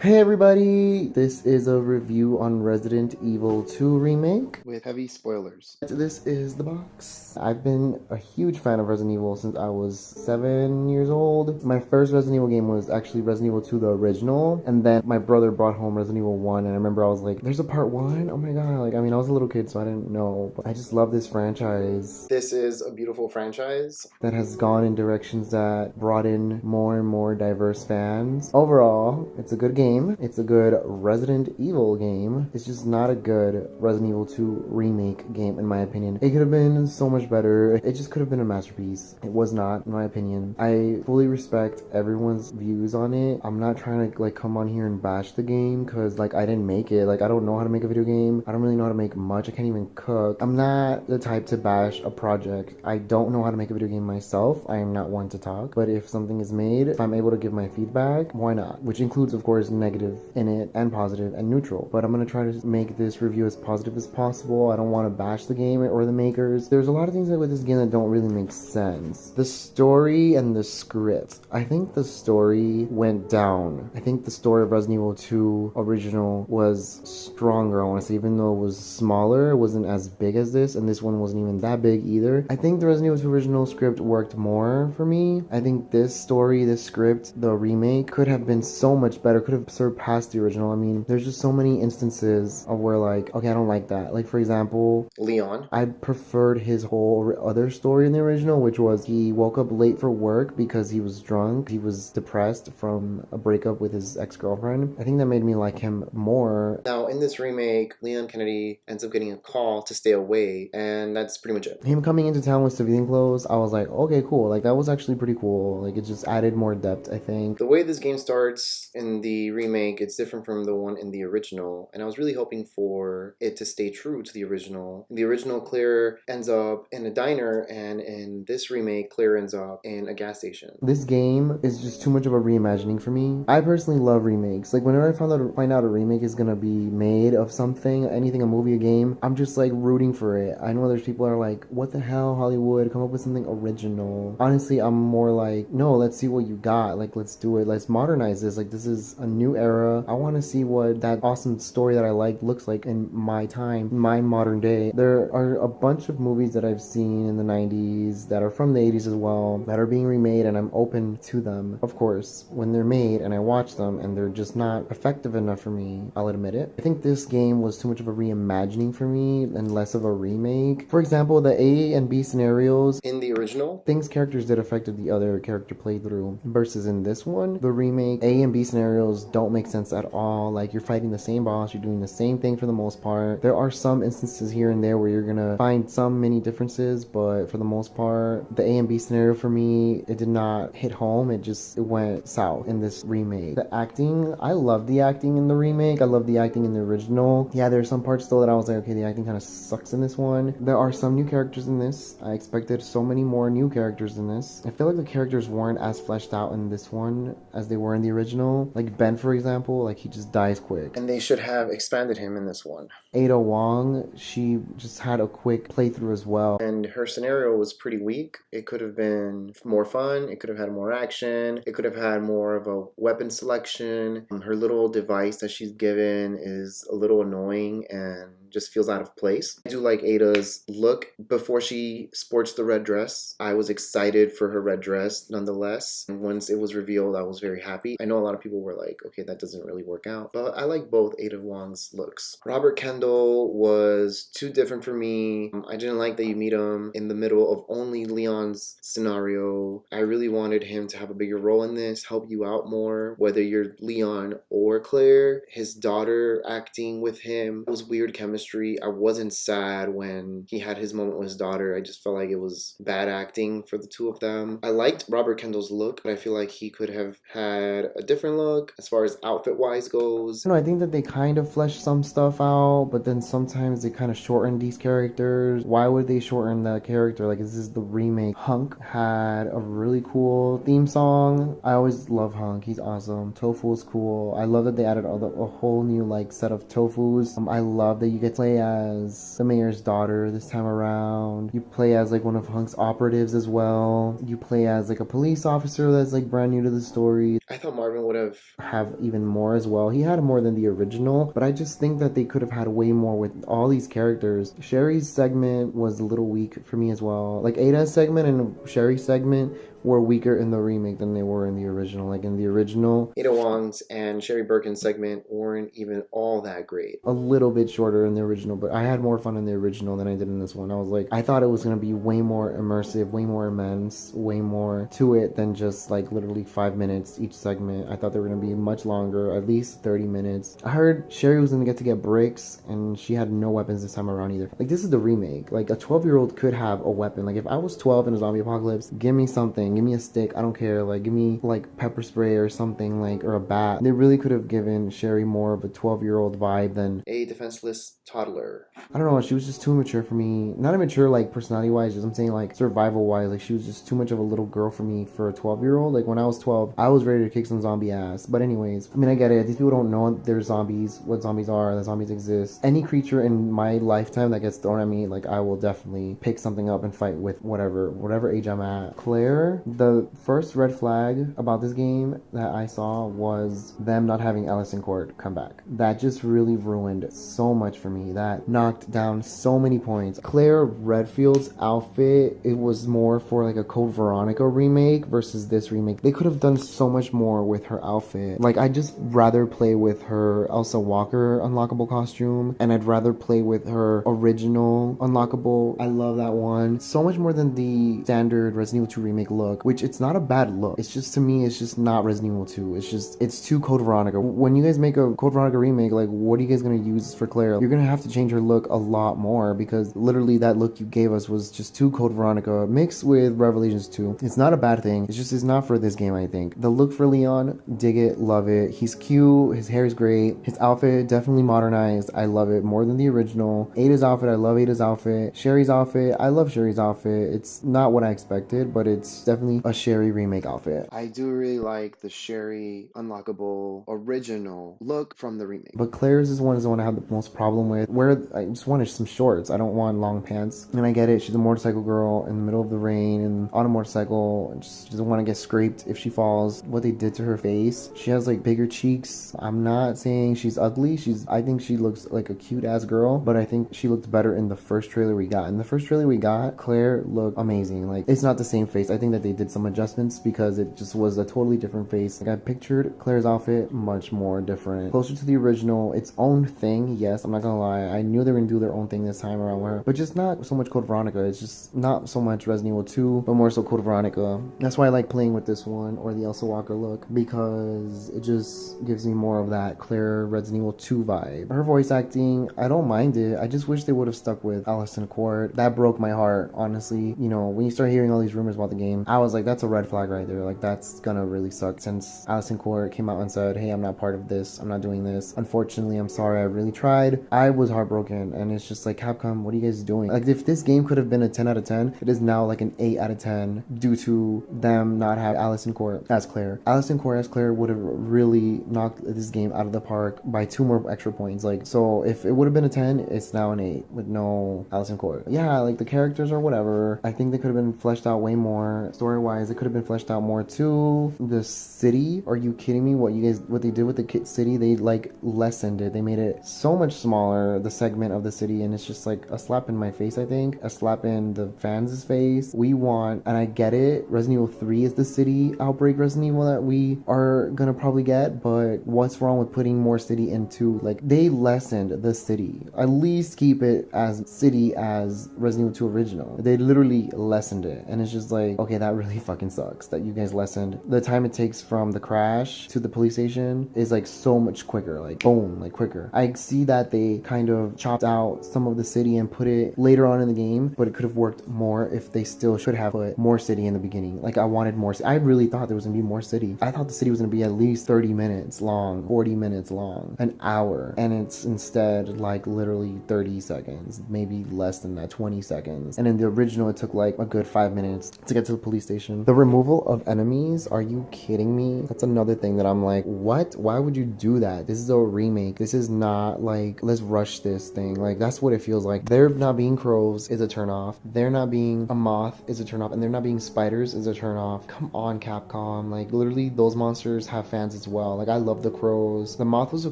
Hey everybody, this is a review on Resident Evil 2 Remake with heavy spoilers. This is the box. I've been a huge fan of Resident Evil since I was 7 years old. My first Resident Evil game was actually Resident Evil 2, the original, and then my brother brought home Resident Evil 1, and I remember I was like, there's a part 1? Oh my god, like, I mean, I was a little kid, so I didn't know, but I just love this franchise. This is a beautiful franchise that has gone in directions that brought in more and more diverse fans. Overall, it's a good game. It's a good Resident Evil game. It's just not a good Resident Evil 2 remake game in my opinion. It could have been so much better. It just could have been a masterpiece. It was not, in my opinion. I fully respect everyone's views on it. I'm not trying to like come on here and bash the game because like I didn't make it. Like I don't know how to make a video game. I don't really know how to make much. I can't even cook. I'm not the type to bash a project. I don't know how to make a video game myself. I am not one to talk. But if something is made, if I'm able to give my feedback, why not? Which includes of course negative in it and positive and neutral. But I'm gonna try to make this review as positive as possible. I don't want to bash the game or the makers. There's a lot of things with this game that don't really make sense. The story and the script. I think the story went down. I think the story of Resident Evil 2 original was stronger, I want to say, even though it was smaller, it wasn't as big as this, and this one wasn't even that big either. I think the Resident Evil 2 original script worked more for me. I think this story, this script, the remake could have been so much better, could have surpassed the original. I mean, there's just so many instances of where like, okay, I don't like that. Like for example, Leon. I preferred his whole other story in the original, which was he woke up late for work because he was drunk. He was depressed from a breakup with his ex-girlfriend. I think that made me like him more. Now in this remake, Leon Kennedy ends up getting a call to stay away, and that's pretty much it. Him coming into town with civilian clothes, I was like, okay, cool. Like that was actually pretty cool. Like it just added more depth, I think. The way this game starts in the remake, it's different from the one in the original, and I was really hoping for it to stay true to the original. In the original, Claire ends up in a diner, and in this remake, Claire ends up in a gas station. This game is just too much of a reimagining for me. I personally love remakes. Like whenever I find out a remake is gonna be made of something, anything, a movie, a game, I'm just like rooting for it. I know there's people that are like, what the hell, Hollywood, come up with something original. Honestly, I'm more like, no, let's see what you got. Like let's do it. Let's modernize this. Like this is a new era. I want to see what that awesome story that I like looks like in my time, my modern day. There are a bunch of movies that I've seen in the 90s that are from the 80s as well that are being remade, and I'm open to them. Of course, when they're made and I watch them and they're just not effective enough for me, I'll admit it. I think this game was too much of a reimagining for me and less of a remake. For example, the A and B scenarios in the original, things characters did affected the other character playthrough, versus in this one, the remake, A and B scenarios don't make sense at all. Like you're fighting the same boss, you're doing the same thing for the most part. There are some instances here and there where you're gonna find some mini differences, but for the most part, the A and B scenario for me, it did not hit home. It went south in this remake. The acting, I love the acting in the remake. I love the acting in the original. Yeah, there's some parts though that I was like, okay, the acting kind of sucks in this one. There are some new characters in this. I expected so many more new characters in this. I feel like the characters weren't as fleshed out in this one as they were in the original. Like Ben, for example, like he just dies quick. And they should have expanded him in this one. Ada Wong, she just had a quick playthrough as well. And her scenario was pretty weak. It could have been more fun. It could have had more action. It could have had more of a weapon selection. Her little device that she's given is a little annoying and just feels out of place. I do like Ada's look before she sports the red dress. I was excited for her red dress nonetheless. And once it was revealed, I was very happy. I know a lot of people were like, okay, that doesn't really work out, but I like both Ada Wong's looks. Robert Kendall was too different for me. I didn't like that you meet him in the middle of only Leon's scenario. I really wanted him to have a bigger role in this, help you out more, whether you're Leon or Claire. His daughter acting with him was weird chemistry. I wasn't sad when he had his moment with his daughter. I just felt like it was bad acting for the two of them. I liked Robert Kendall's look, but I feel like he could have had a different look as far as outfit wise goes. I think that they kind of fleshed some stuff out, but then sometimes they kind of shorten these characters. Why would they shorten that character? Like, this is the remake. Hunk had a really cool theme song. I always love Hunk. He's awesome. Tofu is cool. I love that they added a whole new like set of tofus. I love that you get to play as the mayor's daughter this time around. You play as like one of Hunk's operatives as well. You play as like a police officer that's like brand new to the story. I thought Marvin would have even more as well. He had more than the original, but I just think that they could have had way more with all these characters. Sherry's segment was a little weak for me as well. Like Ada's segment and Sherry's segment were weaker in the remake than they were in the original. Like in the original, Ada Wong's and Sherry Birkin's segment weren't even all that great. A little bit shorter in the original, but I had more fun in the original than I did in this one. I was like, I thought it was gonna be way more immersive, way more immense, way more to it than just like literally 5 minutes each segment. I thought they were gonna be much longer, at least 30 minutes. I heard Sherry was gonna get bricks and she had no weapons this time around either. Like this is the remake. Like a 12-year-old could have a weapon. Like if I was 12 in a zombie apocalypse, give me something. Give me a stick. I don't care. Like give me like pepper spray or something, like, or a bat. They really could have given Sherry more of a 12-year-old vibe than a defenseless toddler. I don't know. She was just too immature for me. Not immature like personality wise, just I'm saying like survival wise. Like she was just too much of a little girl for me for a 12-year-old. Like when I was 12, I was ready to kick some zombie ass. But anyways, I mean, I get it. These people don't know there's zombies, what zombies are, that zombies exist. Any creature in my lifetime that gets thrown at me, like I will definitely pick something up and fight with whatever age I'm at. Claire, the first red flag about this game that I saw was them not having Allison Court come back. That just really ruined so much for me. That knocked down so many points. Claire Redfield's outfit, it was more for like a Code Veronica remake versus this remake. They could have done so much more with her outfit. Like I just rather play with her Elsa Walker unlockable costume, and I'd rather play with her original unlockable. I love that one so much more than the standard Resident Evil 2 remake look, which it's not a bad look. It's just, to me, it's just not Resident Evil 2. It's too Code Veronica. When you guys make a Code Veronica remake, like what are you guys gonna use for Claire? You're gonna have to change her look a lot more, because literally that look you gave us was just too Code Veronica mixed with Revelations 2. It's not a bad thing. It's just, it's not for this game, I think. The look for Leon, dig it, love it. He's cute. His hair is great. His outfit, definitely modernized. I love it more than the original. Ada's outfit, I love Ada's outfit. Sherry's outfit, I love Sherry's outfit. It's not what I expected, but it's definitely a Sherry remake outfit. I do really like the Sherry unlockable original look from the remake. But Claire's is the one I have the most problem with, where I just wanted some shorts. I don't want long pants. And I get it. She's a motorcycle girl in the middle of the rain and on a motorcycle, and she doesn't want to get scraped if she falls. What they did to her face, she has like bigger cheeks. I'm not saying she's ugly. I think she looks like a cute ass girl, but I think she looked better in the first trailer we got. In the first trailer we got, Claire looked amazing. Like it's not the same face. I think that they did some adjustments because it just was a totally different face. Like I pictured Claire's outfit much more different, closer to the original, its own thing. Yes, I'm not gonna lie. I knew they were gonna do their own thing this time around with her, but just not so much Code Veronica. It's just not so much Resident Evil 2, but more so Code Veronica. That's why I like playing with this one or the Elsa Walker look, because it just gives me more of that Claire Resident Evil 2 vibe. Her voice acting, I don't mind it. I just wish they would have stuck with Allison Court. That broke my heart, honestly. You know, when you start hearing all these rumors about the game, I was like, that's a red flag right there. Like that's gonna really suck, since Allison Court came out and said, hey, I'm not part of this. I'm not doing this. Unfortunately, I'm sorry. I really tried. I was heartbroken, and it's just like, Capcom, what are you guys doing? Like if this game could have been a 10 out of 10, it is now like an 8 out of 10 due to them not having Allison Court as Claire. Allison Court as Claire would have really knocked this game out of the park by 2 more extra points. Like, so if it would have been a 10, it's now an 8 with no Allison Court. Yeah, like the characters or whatever, I think they could have been fleshed out way more. Story wise, it could have been fleshed out more too. The city, are you kidding me? What they did with the city, they like lessened it. They made it so much smaller, the segment of the city, and it's just like a slap in my face. I think a slap in the fans' face. We want, and I get it, Resident Evil 3 is the city outbreak Resident Evil that we are gonna probably get, but what's wrong with putting more city into, like, they lessened the city. At least keep it as city as Resident Evil 2 original. They literally lessened it, and it's just like, okay, that really fucking sucks that you guys lessened. The time it takes from the crash to the police station is like so much quicker, like boom, like quicker. I see that they kind of chopped out some of the city and put it later on in the game, but it could have worked more if they still should have put more city in the beginning. Like I wanted more. I really thought there was gonna be more city. I thought the city was gonna be at least 30 minutes long, 40 minutes long, an hour, and it's instead like literally 30 seconds, maybe less than that, 20 seconds. And in the original, it took like a good 5 minutes to get to the police PlayStation. The removal of enemies, are you kidding me? That's another thing that I'm like, what? Why would you do that? This is a remake. This is not like, let's rush this thing. Like, that's what it feels like. There not being crows is a turnoff. There not being a moth is a turnoff. And there not being spiders is a turnoff. Come on, Capcom. Like, literally, those monsters have fans as well. Like, I love the crows. The moth was a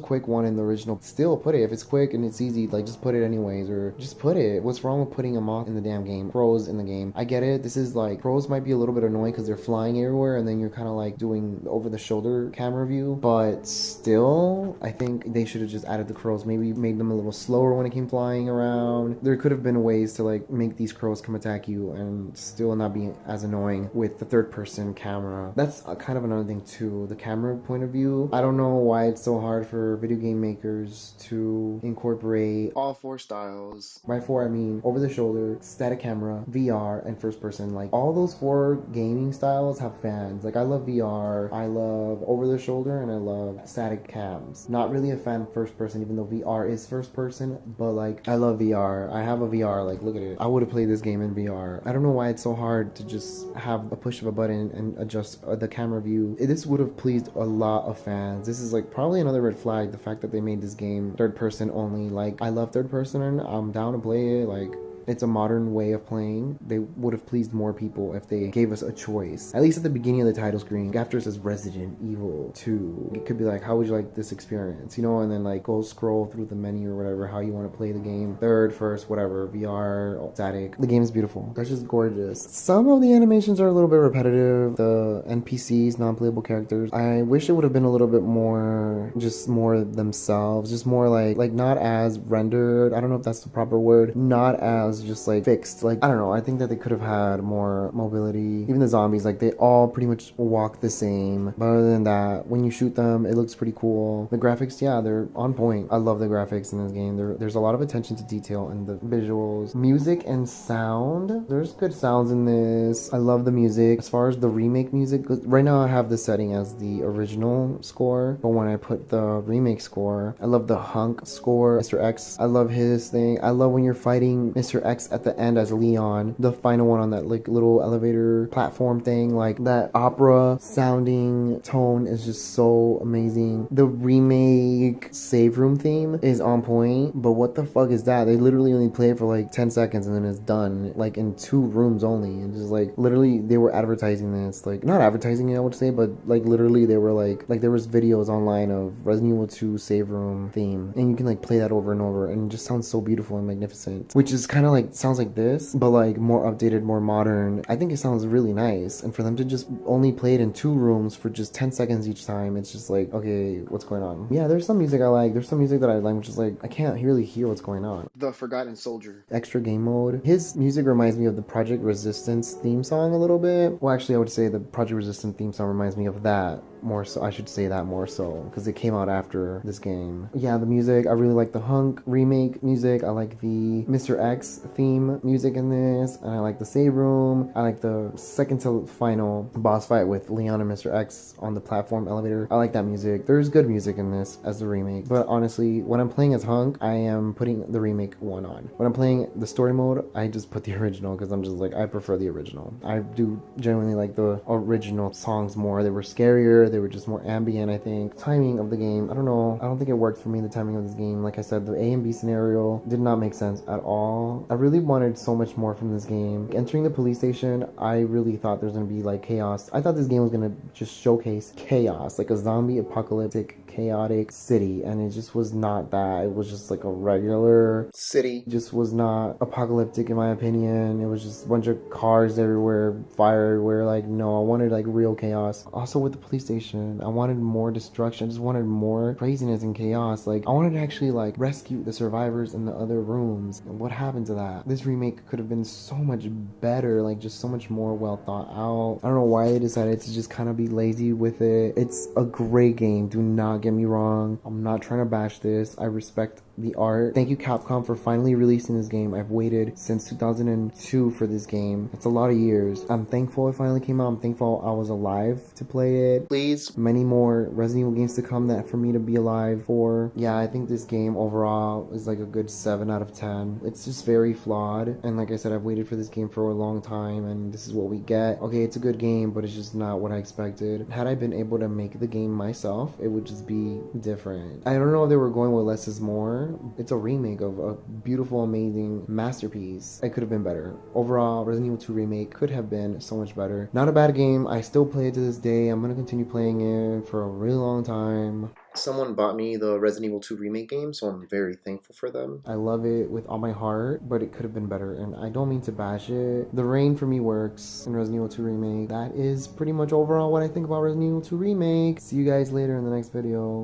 quick one in the original. Still, put it. If it's quick and it's easy, like, just put it anyways. Or just put it. What's wrong with putting a moth in the damn game? Crows in the game. I get it. This is like, crows might be a little bit annoying because they're flying everywhere and then you're kind of like doing over-the-shoulder camera view. But still, I think they should have just added the crows. Maybe made them a little slower when it came flying around. There could have been ways to like make these crows come attack you and still not be as annoying with the third-person camera. That's kind of another thing too. The camera point of view. I don't know why it's so hard for video game makers to incorporate all four styles. By four, I mean over-the-shoulder, static camera, VR, and first-person. Like all those four gaming styles have fans. Like I love VR, I love over-the-shoulder, and I love static cams. Not really a fan of first-person, even though VR is first-person, but like I love VR. I have a VR, like look at it. I would have played this game in VR. I don't know why it's so hard to just have a push of a button and adjust the camera view. This would have pleased a lot of fans. This is like probably another red flag, the fact that they made this game third person only. Like I love third person and I'm down to play it. Like it's a modern way of playing. They would have pleased more people if they gave us a choice. At least at the beginning of the title screen, after it says Resident Evil 2, it could be like, how would you like this experience? You know, and then like go scroll through the menu or whatever, how you want to play the game. Third, first, whatever, VR, static. The game is beautiful. That's just gorgeous. Some of the animations are a little bit repetitive. The NPCs, non-playable characters, I wish it would have been a little bit more, just more themselves, just more like not as rendered. I don't know if that's the proper word. Not as just like fixed. Like I don't know, I think that they could have had more mobility. Even the zombies, like they all pretty much walk the same, but other than that, when you shoot them, it looks pretty cool. The graphics, yeah, they're on point. I love the graphics in this game. There's a lot of attention to detail in the visuals. Music and sound, there's good sounds in this. I love the music. As far as the remake music, right now I have the setting as the original score, but when I put the remake score, I love the hunk score. Mr. X, I love his thing. I love when you're fighting Mr. X at the end as Leon, the final one on that like little elevator platform thing. Like that opera sounding tone is just so amazing. The remake save room theme is on point, but what the fuck is that? They literally only play it for like 10 seconds and then it's done, like in 2 rooms only. And just like literally they were advertising this, like not advertising it I would say, but like literally they were like there was videos online of Resident Evil 2 save room theme and you can like play that over and over and it just sounds so beautiful and magnificent, which is kind of like sounds like this but like more updated, more modern. I think it sounds really nice, and for them to just only play it in 2 rooms for just 10 seconds each time, it's just like, okay, what's going on? Yeah, there's some music I like, there's some music that I like which is like I can't really hear what's going on. The Forgotten Soldier extra game mode, his music reminds me of the Project Resistance theme song a little bit. Well, actually I would say the Project Resistance theme song reminds me of that more so. I should say that more so because it came out after this game. Yeah, the music, I really like the Hunk remake music. I like the Mr. X theme music in this, and I like the save room. I like the second to final boss fight with Leon and Mr. X on the platform elevator. I like that music. There's good music in this as the remake, but honestly when I'm playing as Hunk, I am putting the remake one on. When I'm playing the story mode, I just put the original because I'm just like, I prefer the original. I do genuinely like the original songs more. They were scarier, they were just more ambient. I think timing of the game, I don't know, I don't think it worked for me, the timing of this game. Like I said, the A and B scenario did not make sense at all. I really wanted so much more from this game. Entering the police station, I really thought there's gonna be like chaos. I thought this game was gonna just showcase chaos, like a zombie apocalyptic chaotic city, and it just was not that. It was just like a regular city. It just was not apocalyptic in my opinion. It was just a bunch of cars everywhere, fire everywhere. Like no, I wanted like real chaos. Also with the police station, I wanted more destruction. I just wanted more craziness and chaos. Like I wanted to actually like rescue the survivors in the other rooms. And what happened to that? This remake could have been so much better, like just so much more well thought out. I don't know why they decided to just kind of be lazy with it. It's a great game, do not get me wrong. I'm not trying to bash this. I respect the art. Thank you, Capcom, for finally releasing this game. I've waited since 2002 for this game. It's a lot of years. I'm thankful it finally came out. I'm thankful I was alive to play it. Please, many more Resident Evil games to come that for me to be alive for. Yeah, I think this game overall is like a good 7 out of 10. It's just very flawed. And like I said, I've waited for this game for a long time and this is what we get. Okay, it's a good game, but it's just not what I expected. Had I been able to make the game myself, it would just be different. I don't know if they were going with less is more. It's a remake of a beautiful, amazing masterpiece. It could have been better. Overall, Resident Evil 2 Remake could have been so much better. Not a bad game. I still play it to this day. I'm gonna continue playing it for a really long time. Someone bought me the Resident Evil 2 Remake game, so I'm very thankful for them. I love it with all my heart, but it could have been better, and I don't mean to bash it. The rain for me works in Resident Evil 2 Remake. That is pretty much overall what I think about Resident Evil 2 Remake. See you guys later in the next video.